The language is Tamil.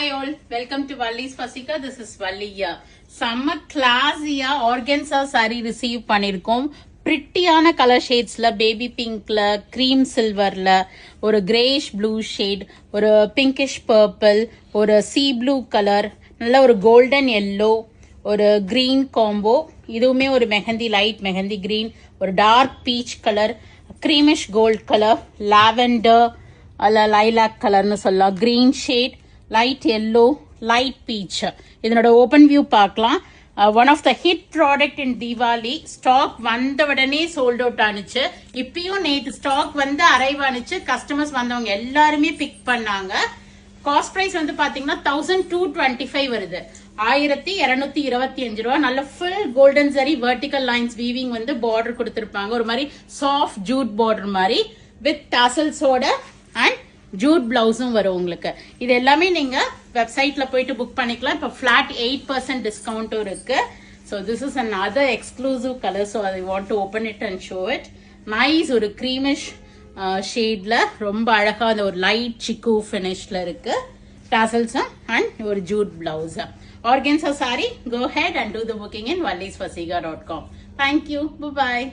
Hi all, welcome to Valli's Fasika. This is Valli here. Summer classy organza saree receive பண்ணிருக்கோம். பிரிட்டியான கலர் ஷேட்ஸ்ல பேபி பிங்க்ல கிரீம் சில்வர்ல ஒரு கிரேஷ் ப்ளூ ஷேட் ஒரு பிங்கிஷ் பர்பிள் ஒரு சீ ப்ளூ கலர் நல்ல ஒரு கோல்டன் எல்லோ ஒரு கிரீன் காம்போ இதுவுமே ஒரு மெஹந்தி லைட் மெஹந்தி கிரீன் ஒரு dark peach colour creamish gold colour lavender அல்ல லைலாக் கலர்னு சொல்லலாம் green shade light yellow light peach இதனோட ஓப்பன் வியூ பார்க்கலாம் one of the hit product in Deepavali stock வந்த உடனே சோல்ட் அவுட் ஆனிச்சு இப்பயும் நேற்று ஸ்டாக் வந்து அரைவ் ஆனிச்சு கஸ்டமர்ஸ் வந்தவங்க எல்லாருமே பிக் பண்ணாங்க காஸ்ட் பிரைஸ் வந்து பாத்தீங்கன்னா 1225 வருது 1225 ரூபா நல்ல ஃபுல் கோல்டன் சரி வெர்டிகல் லைன்ஸ் வீவிங் வந்து பார்டர் கொடுத்திருப்பாங்க ஒரு மாதிரி சாஃப்ட் ஜூட் பார்டர் மாதிரி வித் டாசல்ஸோட அண்ட் ஜூட் பிளவுஸும் வரும் உங்களுக்கு இது எல்லாமே நீங்க வெப்சைட்ல போயிட்டு புக் பண்ணிக்கலாம் இப்போ ஃபிளாட் 8% டிஸ்கவுண்ட்டும் இருக்கு so this is another exclusive colour so I want to open it and show it nice ஒரு கிரீமிஷ் ஷேட்ல ரொம்ப அழகா அந்த ஒரு லைட் சிக்கு ஃபினிஷ்ல இருக்கு டாசல்ஸ் அண்ட் ஒரு jute blouse organza sari go ahead and do the booking in vallisfasiga.com. Thank you. Bye bye.